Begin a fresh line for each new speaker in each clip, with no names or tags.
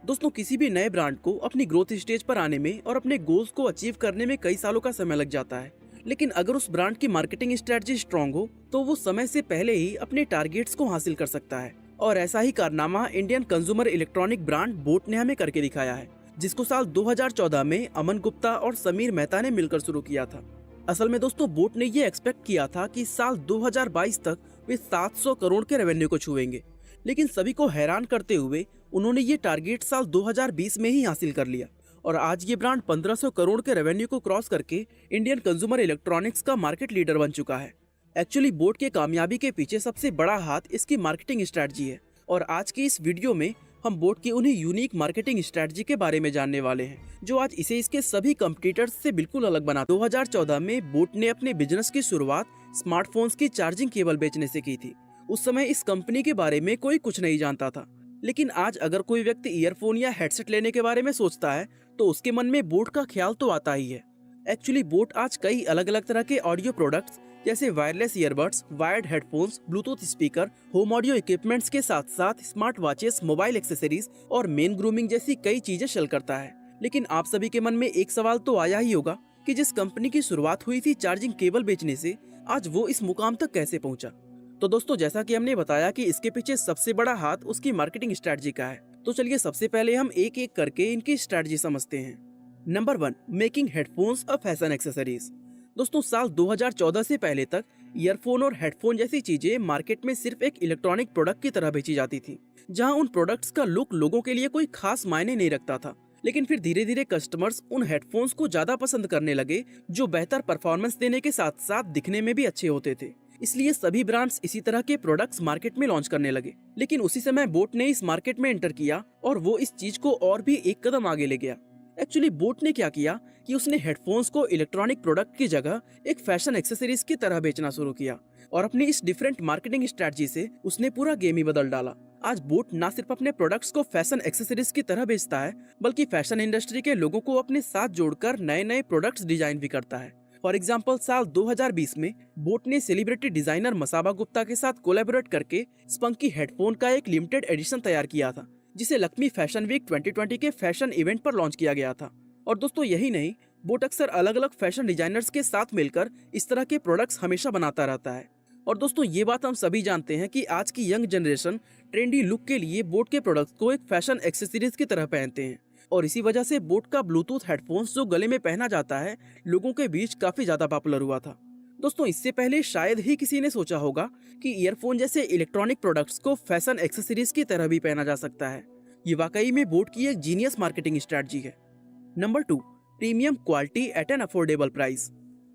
दोस्तों, किसी भी नए ब्रांड को अपनी ग्रोथ स्टेज पर आने में और अपने गोल्स को अचीव करने में कई सालों का समय लग जाता है। लेकिन अगर उस ब्रांड की मार्केटिंग स्ट्रेटजी स्ट्रांग हो तो वो समय से पहले ही अपने टारगेट्स को हासिल कर सकता है। और ऐसा ही कारनामा Indian consumer electronic brand boat ने हमें करके दिखाया है, जिसको साल 2014 में अमन गुप्ता और समीर मेहता ने मिलकर शुरू किया था। असल में दोस्तों, बोट ने ये एक्सपेक्ट किया था कि साल 2022 तक वे 700 करोड़ के रेवेन्यू को छुएंगे, लेकिन सभी को हैरान करते हुए उन्होंने ये टारगेट साल 2020 में ही हासिल कर लिया और आज ये ब्रांड 1500 करोड़ के रेवेन्यू को क्रॉस करके इंडियन कंज्यूमर इलेक्ट्रॉनिक्स का मार्केट लीडर बन चुका है। एक्चुअली बोट के कामयाबी के पीछे सबसे बड़ा हाथ इसकी मार्केटिंग स्ट्रेटजी है और आज की इस वीडियो में हम बोट की उन्हीं यूनिक मार्केटिंग स्ट्रेटजी के बारे में जानने वाले हैं जो आज इसे इसके सभी कंपटीटर्स से बिल्कुल अलग बना। 2014 में बोट ने अपने बिजनेस की शुरुआत स्मार्टफोन्स की चार्जिंग केबल बेचने से की थी। उस समय इस कंपनी के बारे में कोई कुछ नहीं जानता था, लेकिन आज अगर कोई व्यक्ति ईयरफोन या हेडसेट लेने के बारे में सोचता है तो उसके मन में बोट का ख्याल तो आता ही है। एक्चुअली बोट आज कई अलग अलग तरह के ऑडियो प्रोडक्ट्स जैसे wireless earbuds, wired headphones, Bluetooth speaker, home audio equipments के साथ साथ स्मार्ट वॉचेस, मोबाइल एक्सेसरीज और मेन ग्रूमिंग जैसी कई चीजें सेल करता है। लेकिन आप सभी के मन में एक सवाल तो आया ही होगा कि जिस कंपनी की शुरुआत हुई थी चार्जिंग केबल बेचने से, आज वो इस मुकाम तक कैसे पहुंचा। तो दोस्तों, जैसा कि हमने बताया कि इसके पीछे सबसे बड़ा हाथ उसकी मार्केटिंग स्ट्रेटजी का है, तो चलिए सबसे पहले हम एक एक करके इनकी स्ट्रेटजी समझते हैं। Number 1, making headphones a fashion accessories. दोस्तों, साल 2014 से पहले तक ईयरफोन और हेडफोन जैसी चीजें मार्केट में सिर्फ एक इलेक्ट्रॉनिक प्रोडक्ट की तरह बेची जाती थी, जहां उन प्रोडक्ट्स का लुक लोगों के लिए कोई खास मायने नहीं रखता था। लेकिन फिर धीरे धीरे कस्टमर्स उन हेडफोन्स को ज्यादा पसंद करने लगे जो बेहतर परफॉर्मेंस देने के साथ साथ दिखने में भी अच्छे होते थे। इसलिए सभी ब्रांड्स इसी तरह के प्रोडक्ट्स मार्केट में लॉन्च करने लगे। लेकिन उसी समय बोट ने इस मार्केट में एंटर किया और वो इस चीज को और भी एक कदम आगे ले गया। एक्चुअली बोट ने क्या किया कि उसने हेडफोन्स को इलेक्ट्रॉनिक प्रोडक्ट की जगह एक फैशन एक्सेसरीज की तरह बेचना शुरू किया और अपनी इस डिफरेंट मार्केटिंग स्ट्रेटजी से उसने पूरा गेम ही बदल डाला। आज बोट न सिर्फ अपने प्रोडक्ट्स को फैशन एक्सेसरीज की तरह बेचता है, बल्कि फैशन इंडस्ट्री के लोगों को अपने साथ जोड़कर नए नए प्रोडक्ट्स डिजाइन भी करता है। फॉर एग्जाम्पल, साल 2020 में बोट ने सेलिब्रिटी डिजाइनर मसाबा गुप्ता के साथ कोलैबोरेट करके स्पंकी हेडफोन का एक लिमिटेड एडिशन तैयार किया था, जिसे लक्ष्मी फैशन वीक 2020 के फैशन इवेंट पर लॉन्च किया गया था। और दोस्तों, यही नहीं, बोट अक्सर अलग अलग फैशन डिजाइनर्स के साथ मिलकर इस तरह के प्रोडक्ट्स हमेशा बनाता रहता है। और दोस्तों, ये बात हम सभी जानते हैं कि आज की यंग जनरेशन ट्रेंडी लुक के लिए बोट के प्रोडक्ट्स को एक फैशन एक्सेसरीज की तरह पहनते हैं और इसी वजह से बोट का ब्लूटूथ हेडफोन्स जो गले में पहना जाता है लोगों के बीच काफी ज्यादा पॉपुलर हुआ था। दोस्तों, इससे पहले शायद ही किसी ने सोचा होगा कि ईयरफोन जैसे इलेक्ट्रॉनिक प्रोडक्ट्स को फैशन एक्सेसरीज की तरह भी पहना जा सकता है। ये वाकई में बोट की एक जीनियस मार्केटिंग स्ट्रेटजी है। Number 2, premium quality eight an affordable price.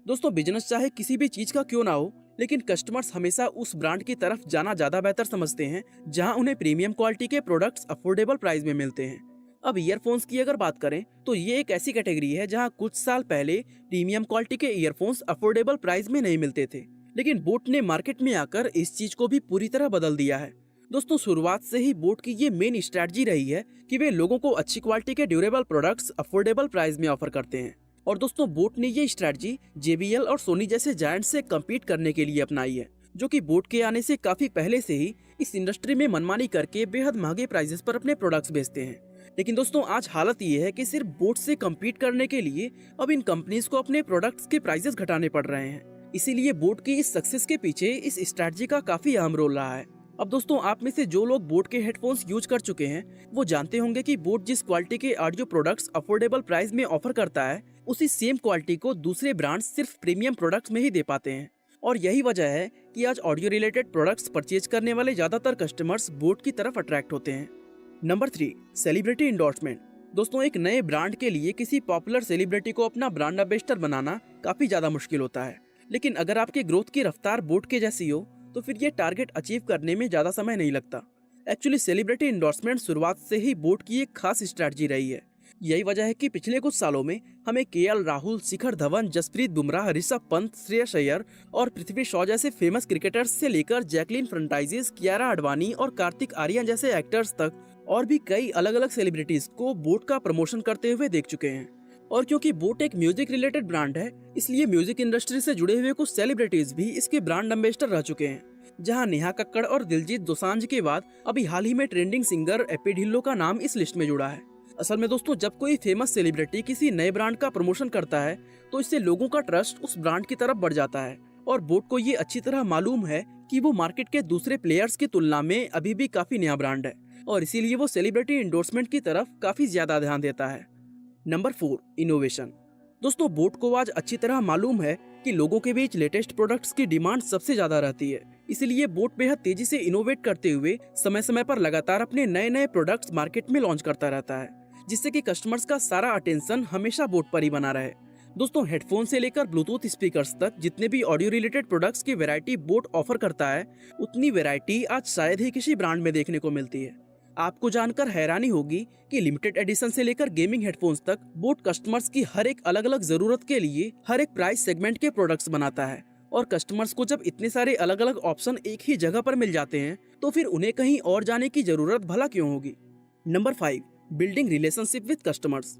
दोस्तों, बिजनेस चाहे किसी भी चीज का क्यों ना हो, लेकिन कस्टमर्स हमेशा उस ब्रांड की तरफ जाना ज्यादा बेहतर समझते हैं जहां उन्हें प्रीमियम क्वालिटी के प्रोडक्ट्स अफोर्डेबल प्राइस में मिलते हैं। अब ईयरफोन्स की अगर बात करें तो ये एक ऐसी कैटेगरी है जहां कुछ साल पहले प्रीमियम क्वालिटी के ईयरफोन्स अफोर्डेबल प्राइस में नहीं मिलते थे, लेकिन बोट ने मार्केट में आकर इस चीज को भी पूरी तरह बदल दिया है। दोस्तों, शुरुआत से ही बोट की ये मेन स्ट्रेटजी रही है कि वे लोगों को अच्छी क्वालिटी के ड्यूरेबल प्रोडक्ट्स अफोर्डेबल प्राइस में ऑफर करते हैं। और दोस्तों, बोट ने ये स्ट्रेटजी JBL और सोनी जैसे जायंट से कम्पीट करने के लिए अपनाई है, जो कि बोट के आने से काफी पहले से ही इस इंडस्ट्री में मनमानी करके बेहद महंगे प्राइसेस पर अपने प्रोडक्ट्स बेचते हैं। लेकिन दोस्तों, आज हालत ये है कि सिर्फ बोट से कम्पीट करने के लिए अब इन कंपनीज को अपने प्रोडक्ट्स के प्राइसेस घटाने पड़ रहे हैं। इसीलिए बोट की इस सक्सेस के पीछे इस स्ट्रेटजी का काफी अहम रोल रहा है। अब दोस्तों, आप में से जो लोग बोट के हेडफोन्स यूज कर चुके हैं वो जानते होंगे कि बोट जिस क्वालिटी के ऑडियो प्रोडक्ट्स अफोर्डेबल प्राइस में ऑफर करता है, उसी सेम क्वालिटी को दूसरे ब्रांड्स सिर्फ प्रीमियम प्रोडक्ट्स में ही दे पाते हैं। और यही वजह है कि आज ऑडियो रिलेटेड प्रोडक्ट्स परचेज करने वाले ज्यादातर कस्टमर्स बोट की तरफ अट्रैक्ट होते हैं। Number 3, celebrity endorsement. दोस्तों, एक नए ब्रांड के लिए किसी पॉपुलर सेलिब्रिटी को अपना ब्रांड एम्बेसडर बनाना काफी ज्यादा मुश्किल होता है, लेकिन अगर आपके ग्रोथ की रफ्तार बोट के जैसी हो तो फिर ये टारगेट अचीव करने में ज्यादा समय नहीं लगता। एक्चुअली सेलिब्रिटी इंडोर्समेंट शुरुआत से ही बोट की एक खास स्ट्रेटजी रही है। यही वजह है कि पिछले कुछ सालों में हमें KL राहुल, शिखर धवन, जसप्रीत बुमराह, ऋषभ पंत, श्रेयस अय्यर और पृथ्वी शॉ जैसे फेमस क्रिकेटर्स से लेकर जैकलीन फर्नांडिस, कियारा आडवाणी और कार्तिक आर्यन जैसे एक्टर्स तक और भी कई अलग अलग सेलिब्रिटीज को बोट का प्रमोशन करते हुए देख चुके हैं। और क्योंकि बोट एक म्यूजिक रिलेटेड ब्रांड है, इसलिए म्यूजिक इंडस्ट्री से जुड़े हुए कुछ सेलिब्रिटीज भी इसके ब्रांड एम्बेसडर रह चुके हैं। जहां नेहा कक्कड़ और दिलजीत दोसांझ के बाद अभी हाल ही में ट्रेंडिंग सिंगर एपी ढिल्लो का नाम इस लिस्ट में जुड़ा है। असल में दोस्तों, जब कोई फेमस सेलिब्रिटी किसी नए ब्रांड का प्रमोशन करता है तो इससे लोगों का ट्रस्ट उस ब्रांड की तरफ बढ़ जाता है। और बोट को ये अच्छी तरह मालूम है कि वो मार्केट के दूसरे प्लेयर्स की तुलना में अभी भी काफी नया ब्रांड है, और इसीलिए वो सेलिब्रिटी इंडोर्समेंट की तरफ काफी ज्यादा ध्यान देता है। Number 4, innovation. दोस्तों, बोट को आज अच्छी तरह मालूम है कि लोगों के बीच लेटेस्ट प्रोडक्ट्स की डिमांड सबसे ज्यादा रहती है। इसीलिए बोट बेहद तेजी से इनोवेट करते हुए समय समय पर लगातार अपने नए नए प्रोडक्ट्स मार्केट में लॉन्च करता रहता है, जिससे कि कस्टमर्स का सारा अटेंशन हमेशा बोट पर ही बना रहे। दोस्तों, हेडफोन से लेकर ब्लूटूथ स्पीकर्स तक जितने भी ऑडियो रिलेटेड प्रोडक्ट्स की वैरायटी बोट ऑफर करता है, उतनी वैरायटी आज शायद ही किसी ब्रांड में देखने को मिलती है। आपको जानकर हैरानी होगी कि लिमिटेड एडिशन से लेकर गेमिंग हेडफोन्स तक बोट कस्टमर्स की हर एक अलग अलग जरूरत के लिए हर एक प्राइस सेगमेंट के प्रोडक्ट्स बनाता है। और कस्टमर्स को जब इतने सारे अलग अलग ऑप्शन एक ही जगह पर मिल जाते हैं तो फिर उन्हें कहीं और जाने की जरूरत भला क्यों होगी। Number 5, building relationship with customers.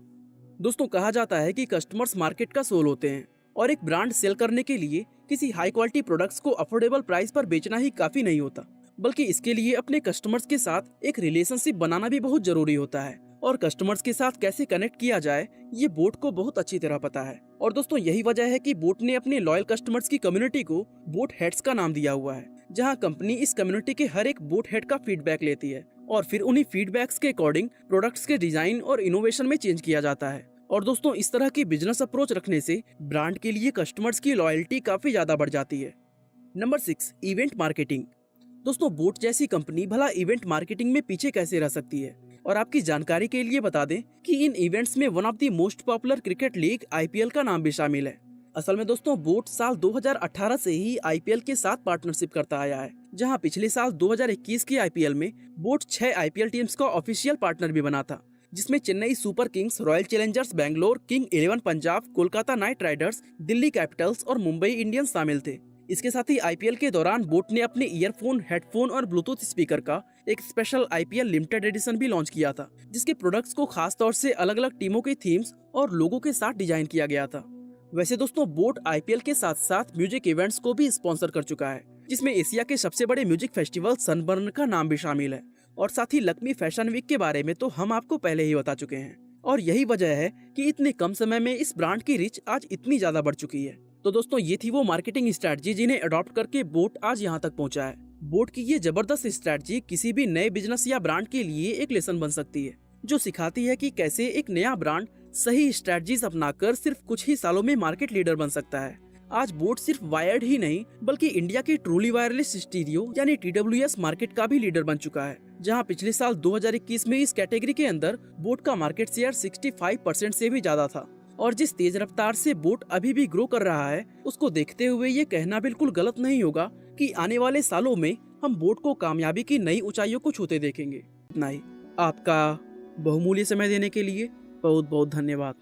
दोस्तों, कहा जाता है कि कस्टमर्स मार्केट का सोल होते हैं, और एक ब्रांड सेल करने के लिए किसी हाई क्वालिटी प्रोडक्ट्स को अफोर्डेबल प्राइस पर बेचना ही काफी नहीं होता, बल्कि इसके लिए अपने कस्टमर्स के साथ एक रिलेशनशिप बनाना भी बहुत जरूरी होता है। और कस्टमर्स के साथ कैसे कनेक्ट किया जाए ये बोट को बहुत अच्छी तरह पता है। और दोस्तों, यही वजह है कि बोट ने अपने लॉयल कस्टमर्स की कम्युनिटी को बोट हेड्स का नाम दिया हुआ है, जहां कंपनी इस कम्युनिटी के हर एक बोट हेड का फीडबैक लेती है और फिर उन्हीं फीडबैक्स के अकॉर्डिंग प्रोडक्ट्स के डिजाइन और इनोवेशन में चेंज किया जाता है। और दोस्तों, इस तरह की बिजनेस अप्रोच रखने से ब्रांड के लिए कस्टमर्स की लॉयल्टी काफी ज्यादा बढ़ जाती है। Number 6, event marketing. दोस्तों, बोट जैसी कंपनी भला इवेंट मार्केटिंग में पीछे कैसे रह सकती है। और आपकी जानकारी के लिए बता दें कि इन इवेंट्स में one of the most popular cricket league IPL का नाम भी शामिल है। असल में दोस्तों, बोट साल 2018 से ही आईपीएल के साथ पार्टनरशिप करता आया है, जहां पिछले साल 2021 के आईपीएल में बोट 6 आईपीएल टीम्स का ऑफिशियल पार्टनर भी बना था, जिसमें Chennai super Kings, royal Challengers Bangalore, king 11 Punjab, Kolkata night Riders, Delhi Capitals और मुंबई इंडियंस शामिल थे। इसके साथ ही आईपीएल के दौरान बोट ने अपने ईयरफोन, हेडफोन और ब्लूटूथ स्पीकर का एक स्पेशल आईपीएल लिमिटेड एडिशन भी लॉन्च किया था, जिसके प्रोडक्ट्स को खास तौर से अलग अलग टीमों के थीम्स और लोगों के साथ डिजाइन किया गया था। वैसे दोस्तों, बोट आईपीएल के साथ साथ म्यूजिक इवेंट्स को भी स्पॉन्सर कर चुका है, जिसमें एशिया के सबसे बड़े म्यूजिक फेस्टिवल सनबर्न का नाम भी शामिल है। और साथ ही लक्ष्मी फैशन वीक के बारे में तो हम आपको पहले ही बता चुके हैं। और यही वजह है कि इतने कम समय में इस ब्रांड की रीच आज इतनी ज्यादा बढ़ चुकी है। तो दोस्तों, ये थी वो मार्केटिंग स्ट्रेटजी जिन्हें अडॉप्ट करके बोट आज यहाँ तक पहुँचा है। बोट की ये जबरदस्त स्ट्रेटजी किसी भी नए बिजनेस या ब्रांड के लिए एक लेसन बन सकती है, जो सिखाती है कि कैसे एक नया ब्रांड सही स्ट्रेटजीज अपनाकर सिर्फ कुछ ही सालों में मार्केट लीडर बन सकता है। आज बोट सिर्फ वायर्ड ही नहीं बल्कि इंडिया की ट्रूली वायरलेस स्टीरियो यानी TWS मार्केट का भी लीडर बन चुका है, जहां पिछले साल 2021 में इस कैटेगरी के अंदर बोट का मार्केट शेयर 65% से भी ज्यादा था। और जिस तेज रफ्तार से बोट अभी भी ग्रो कर रहा है, उसको देखते हुए ये कहना बिल्कुल गलत नहीं होगा कि आने वाले सालों में हम बोट को कामयाबी की नई ऊंचाइयों को छूते देखेंगे। इतना ही। आपका बहुमूल्य समय देने के लिए बहुत बहुत धन्यवाद।